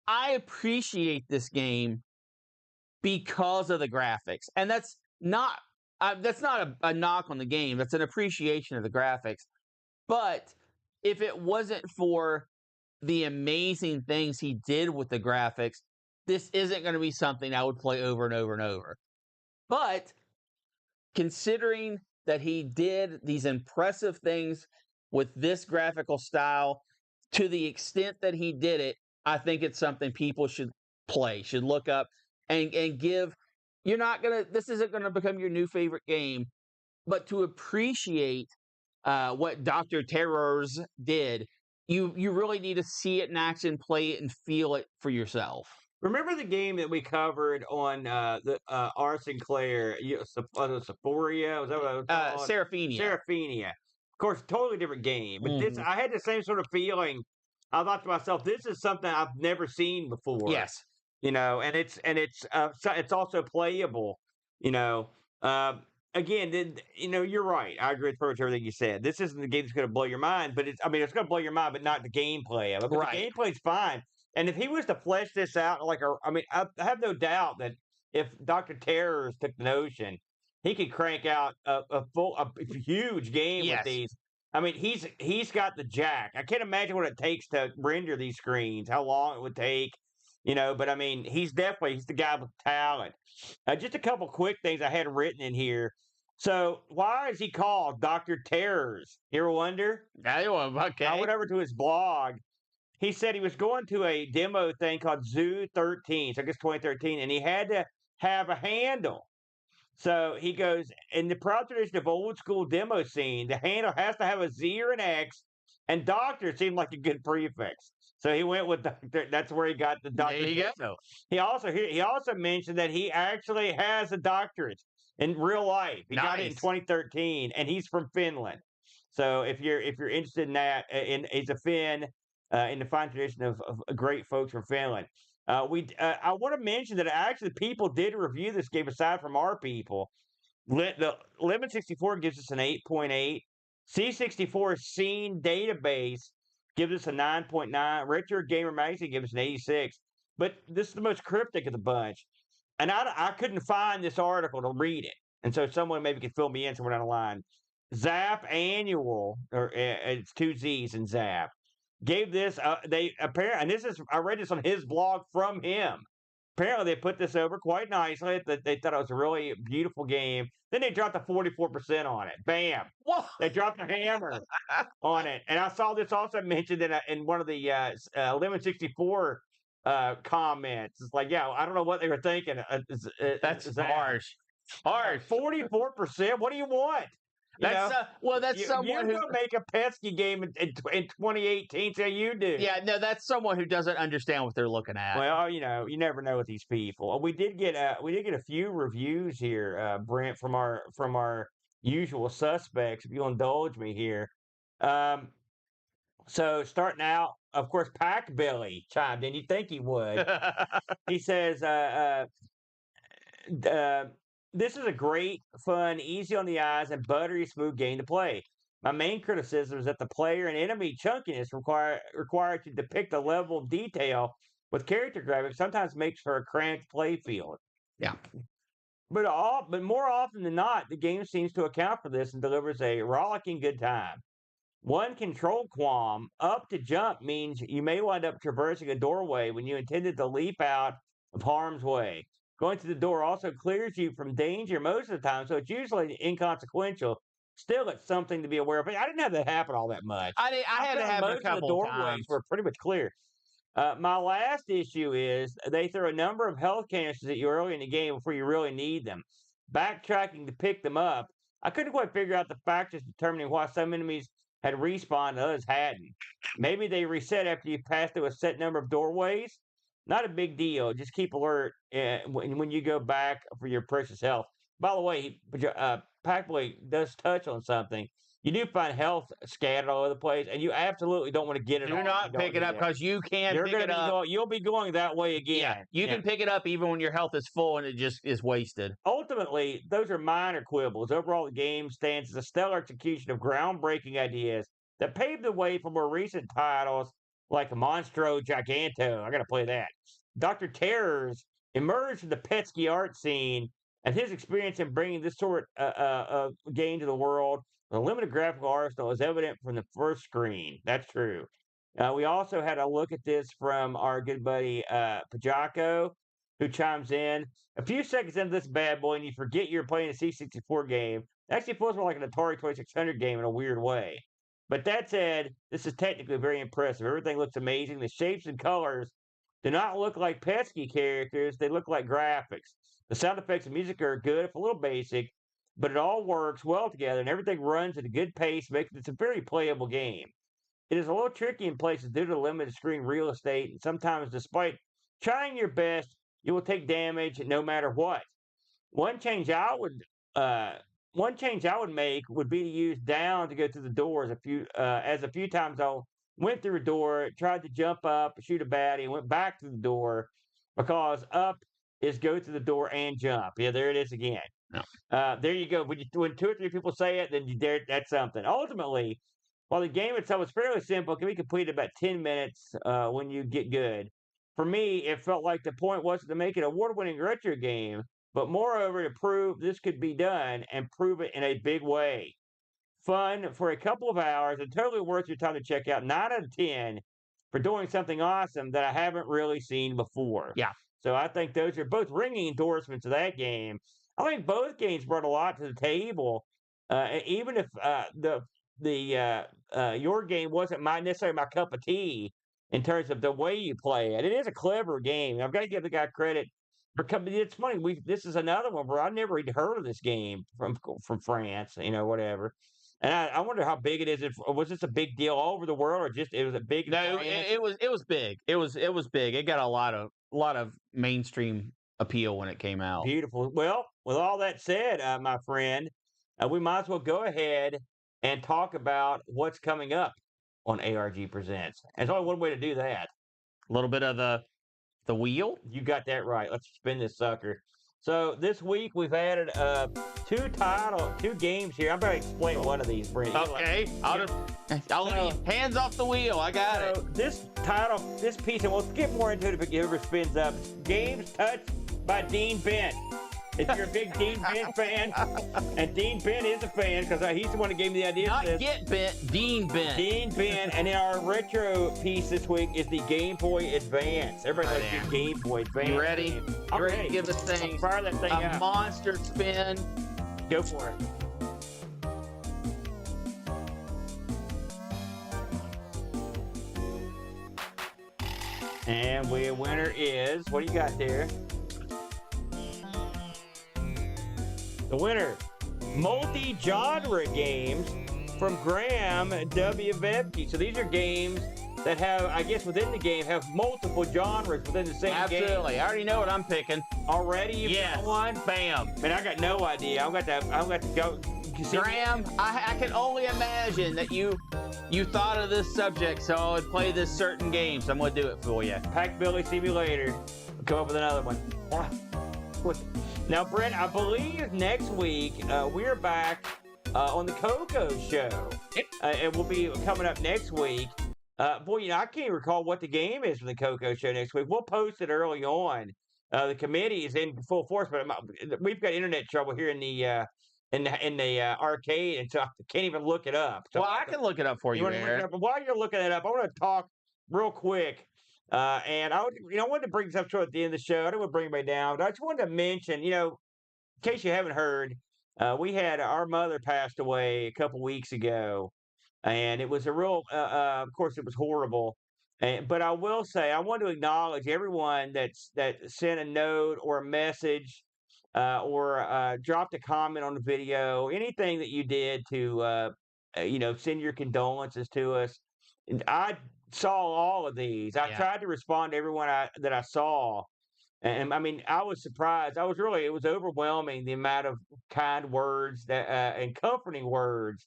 I appreciate this game because of the graphics, and that's not a knock on the game. That's an appreciation of the graphics. But if it wasn't for the amazing things he did with the graphics, this isn't going to be something I would play over and over and over. But considering that he did these impressive things with this graphical style to the extent that he did it, I think it's something people should play, should look up and give. This isn't going to become your new favorite game, but to appreciate what Dr. Terrors did, you really need to see it in action, play it, and feel it for yourself. Remember the game that we covered on the R. Sinclair, Sephoria? Was that what it was called? Seraphenia. Seraphenia. Of course, totally different game. But this, I had the same sort of feeling. I thought to myself, this is something I've never seen before. Yes. You know, and it's also playable. You know, again, you're right. I agree with pretty much everything you said. This isn't the game that's going to blow your mind, but it's going to blow your mind, but not the gameplay of it. But the gameplay's fine. And if he was to flesh this out, I have no doubt that if Dr. Terrors took the notion, he could crank out a huge game with these. I mean, he's got the jack. I can't imagine what it takes to render these screens, how long it would take, but I mean, he's the guy with talent. Just a couple quick things I had written in here. So why is he called Dr. Terrors? You ever wonder? Okay. I went over to his blog. He said he was going to a demo thing called Zoo 13, so I guess 2013, and he had to have a handle. So he goes, in the proud tradition of old school demo scene, the handle has to have a Z or an X, and doctor seemed like a good prefix. So he went with doctor. That's where he got the doctor. There you go. He also mentioned that he actually has a doctorate in real life. He got it in 2013, and he's from Finland. So if you're interested in that, he's a Finn. In the fine tradition of great folks from Finland. I want to mention that actually people did review this game aside from our people. The Lemon 64 gives us an 8.8. C64 Scene Database gives us a 9.9. Retro Gamer Magazine gives us an 86. But this is the most cryptic of the bunch. And I couldn't find this article to read it. And so someone maybe could fill me in somewhere down the line. Zap Annual, or it's two Z's in Zap, gave this, they apparently, and this is, I read this on his blog from him. Apparently, they put this over quite nicely. That they thought it was a really beautiful game. Then they dropped a 44% on it. Bam! Whoa. They dropped a hammer on it. And I saw this also mentioned in one of the Lemon 64 comments. It's like, yeah, I don't know what they were thinking. That's harsh. Harsh. 44%. What do you want? That's someone you're who gonna make a Pesky game in 2018. So you do. Yeah, no, that's someone who doesn't understand what they're looking at. Well, you never know with these people. We did get a few reviews here, Brent, from our usual suspects. If you'll indulge me here. So starting out, of course, Pack Billy chimed in. You'd think he would. He says, this is a great, fun, easy on the eyes, and buttery smooth game to play. My main criticism is that the player and enemy chunkiness required to depict a level of detail with character graphics sometimes makes for a cramped play field. Yeah. But more often than not, the game seems to account for this and delivers a rollicking good time. One control qualm, up to jump means you may wind up traversing a doorway when you intended to leap out of harm's way. Going to the door also clears you from danger most of the time, so it's usually inconsequential. Still, it's something to be aware of. I didn't have that happen all that much. I had to have most a couple of the doorways times. were pretty much clear. My last issue is they throw a number of health canisters at you early in the game before you really need them. Backtracking to pick them up, I couldn't quite figure out the factors determining why some enemies had respawned and others hadn't. Maybe they reset after you pass through a set number of doorways. Not a big deal. Just keep alert when you go back for your precious health. By the way, Packboy does touch on something. You do find health scattered all over the place, and you absolutely don't want to get it. Do not pick it up because you can pick it up. You'll be going that way again. Yeah, you can pick it up even when your health is full and it just is wasted. Ultimately, those are minor quibbles. Overall, the game stands as a stellar execution of groundbreaking ideas that paved the way for more recent titles like Monstro Giganto. I got to play that. Dr. Terrors emerged from the PETSCII art scene, and his experience in bringing this sort of game to the world with a limited graphical arsenal is evident from the first screen. That's true. We also had a look at this from our good buddy Pajako, who chimes in. A few seconds into this bad boy, and you forget you're playing a C64 game. It actually feels more like an Atari 2600 game in a weird way. But that said, this is technically very impressive. Everything looks amazing. The shapes and colors do not look like PETSCII characters. They look like graphics. The sound effects and music are good, if a little basic, but it all works well together, and everything runs at a good pace, making it a very playable game. It is a little tricky in places due to limited screen real estate, and sometimes, despite trying your best, you will take damage no matter what. One change I would make would be to use down to go through the doors. A few times I went through a door, tried to jump up, shoot a baddie, and went back through the door because up is go through the door and jump. Yeah, there it is again. No. There you go. When two or three people say it, then that's something. Ultimately, while the game itself is fairly simple, it can be completed in about 10 minutes when you get good. For me, it felt like the point wasn't to make it an award-winning retro game, but moreover to prove this could be done and prove it in a big way. Fun for a couple of hours and totally worth your time to check out. 9 out of 10 for doing something awesome that I haven't really seen before. Yeah. So I think those are both ringing endorsements of that game. I think both games brought a lot to the table, even if your game wasn't necessarily my cup of tea in terms of the way you play it. It is a clever game. I've got to give the guy credit for coming. It's funny. This is another one where I never even heard of this game from France. Whatever. And I wonder how big it is. Was this a big deal all over the world, or just it was a big? No, it was big. It was big. It got a lot of mainstream appeal when it came out. Beautiful. Well, with all that said, my friend, we might as well go ahead and talk about what's coming up on ARG Presents. There's only one way to do that. A little bit of the wheel. You got that right. Let's spin this sucker. So this week we've added two games here. I'm going to explain one of these, Brent. Okay, I'll leave hands off the wheel. I got it. This piece, and we'll get more into it if it ever spins up. Games touched by Dean Bent. If you're a big Dean Bent fan, and Dean Bent is a fan because he's the one that gave me the idea. Not Get Bent, Dean Bent. Dean Bent, and then our retro piece this week is the Game Boy Advance. Everybody likes the Game Boy Advance. You ready? I'm ready to give this thing fire that thing a up. monster spin? Go for it. And the winner is, what do you got there? The winner, multi-genre games from Graham W. Vebke. So these are games that have, I guess, within the game, have multiple genres within the same game. Absolutely. I already know what I'm picking. Already? You got one? Bam. Man, I got no idea. I'm going to go. Graham, I can only imagine that you thought of this subject, so I would play this certain game, so I'm going to do it for you. Pack Billy, see me later. We'll come up with another one. Now, Brent, I believe next week we're back on the Coco Show. And we'll be coming up next week. Boy, I can't recall what the game is for the Coco Show next week. We'll post it early on. The committee is in full force, but we've got internet trouble here in the arcade, and so I can't even look it up. So well, I can look it up for you, Aaron. But while you're looking it up, I want to talk real quick. And I wanted to bring something at the end of the show. I don't want to bring anybody down, but I just wanted to mention, in case you haven't heard, we had our mother passed away a couple weeks ago, and it was a real, of course, it was horrible. But I will say, I want to acknowledge everyone that sent a note or a message or dropped a comment on the video, anything that you did to, send your condolences to us. And I saw all of these. I tried to respond to everyone that I saw. And I mean, I was surprised. It was overwhelming, the amount of kind words and comforting words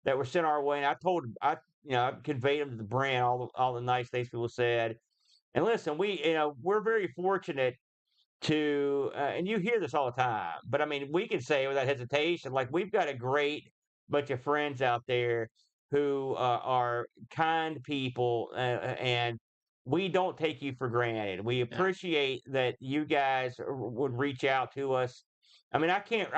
that were sent our way. And I conveyed them to the brand, all the nice things people said. And listen, we're very fortunate to, and you hear this all the time, but I mean, we can say without hesitation, like, we've got a great bunch of friends out there who are kind people, and we don't take you for granted. We appreciate that you guys would reach out to us. I mean, I can't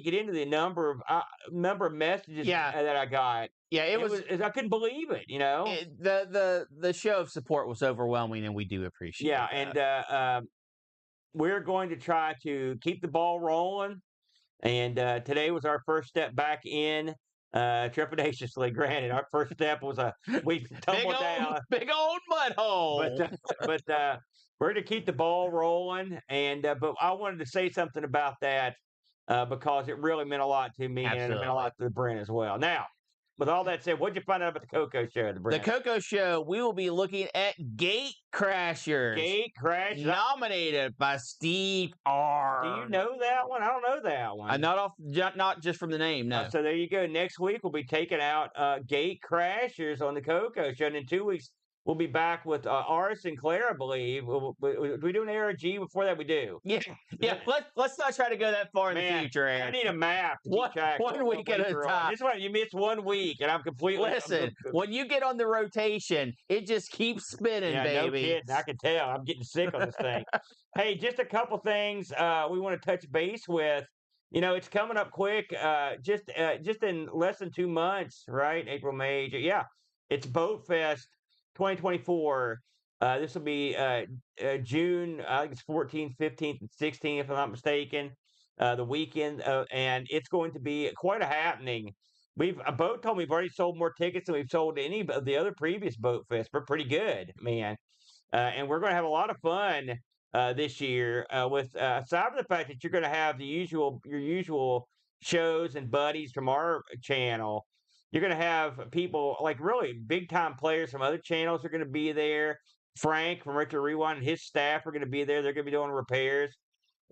get into the number of messages that I got. Yeah, I couldn't believe it. The show of support was overwhelming, and we do appreciate. Yeah, that. And we're going to try to keep the ball rolling. And today was our first step back in. Trepidatiously, granted, our first step was we tumbled down, big old mud hole. But we're going to keep the ball rolling, and but I wanted to say something about that because it really meant a lot to me. Absolutely. And it meant a lot to the Brent as well. Now, with all that said, what'd you find out about the Coco Show? The Coco Show, we will be looking at Gate Crashers. Gate Crashers. Nominated by Steve R. Do you know that one? I don't know that one. Not just from the name, no. So there you go. Next week, we'll be taking out Gate Crashers on the Coco Show. And in 2 weeks, we'll be back with R. Sinclair, I believe. We do an ARG before that? We do. Yeah. Let's not try to go that far in the future, Aaron. I need a map to keep track. One week at a time. This one, you miss 1 week, and I'm completely... Listen, when you get on the rotation, it just keeps spinning, baby. No kidding. I can tell. I'm getting sick on this thing. Hey, just a couple things we want to touch base with. It's coming up quick. Just in less than 2 months, right? April, May. Yeah, it's Boat Fest 2024. This will be June, I think it's 14th, 15th, and 16th, if I'm not mistaken, the weekend. And it's going to be quite a happening. Boat told me we've already sold more tickets than we've sold to any of the other previous Boat Fest. We're pretty good, man. And we're going to have a lot of fun this year with, aside from the fact that you're going to have your usual shows and buddies from our channel. You're going to have people, like really big-time players from other channels are going to be there. Frank from Retro Rewind and his staff are going to be there. They're going to be doing repairs.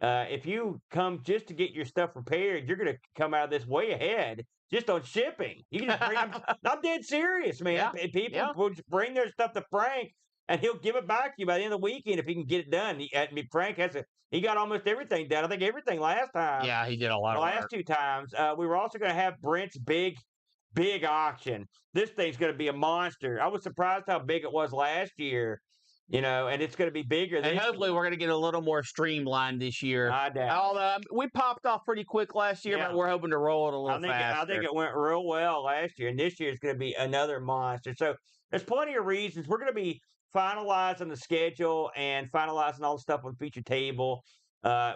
If you come just to get your stuff repaired, you're going to come out of this way ahead just on shipping. You can just bring I'm dead serious, man. Yeah. People will bring their stuff to Frank, and he'll give it back to you by the end of the weekend if he can get it done. Frank he got almost everything done. I think everything last time. Yeah, he did a lot The of last work. 2 times. We were also going to have Brent's big auction. This thing's going to be a monster. I was surprised how big it was last year, and it's going to be bigger And this hopefully year. we're going to get a little more streamlined this year. I doubt. Although we popped off pretty quick last year, Yeah. but we're hoping to roll it a little I faster. think it went real well last year, and this year is going to be another monster. So there's plenty of reasons. We're going to be finalizing the schedule and finalizing all the stuff on the feature table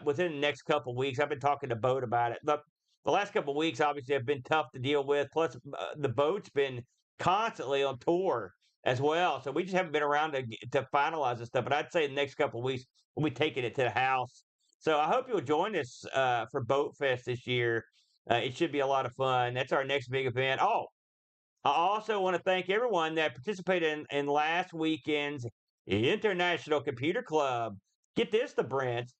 within the next couple of weeks. I've been talking to Boat about it. The last couple of weeks, obviously, have been tough to deal with. Plus, the Boat's been constantly on tour as well, so we just haven't been around to finalize this stuff. But I'd say the next couple of weeks we'll be taking it to the house. So I hope you'll join us for Boat Fest this year. It should be a lot of fun. That's our next big event. Oh, I also want to thank everyone that participated in last weekend's International Computer Club. Get this, the Brent.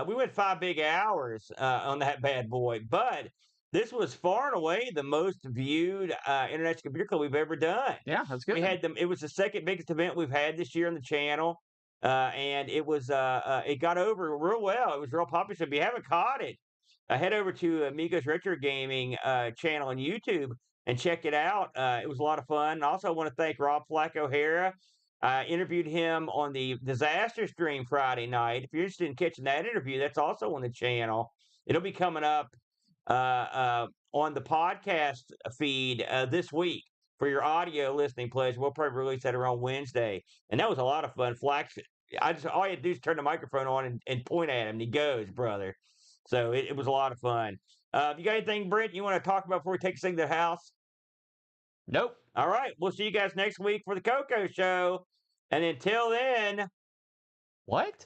We went 5 big hours on that bad boy, but this was far and away the most viewed International Computer Club we've ever done. Yeah, that's good. We had them. It was the second biggest event we've had this year on the channel, and it was it got over real well. It was real popular. So if you haven't caught it, head over to Amigos Retro Gaming channel on YouTube and check it out. It was a lot of fun. And also, I want to thank Rob Flack O'Hara. I interviewed him on the disaster stream Friday night. If you're interested in catching that interview, that's also on the channel. It'll be coming up on the podcast feed this week for your audio listening pleasure. We'll probably release that around Wednesday. And that was a lot of fun. Flack, all you had to do is turn the microphone on and point at him, and he goes, brother. So it was a lot of fun. You got anything, Brent, you want to talk about before we take this thing to the house? Nope. All right. We'll see you guys next week for the Coco Show. And until then. What?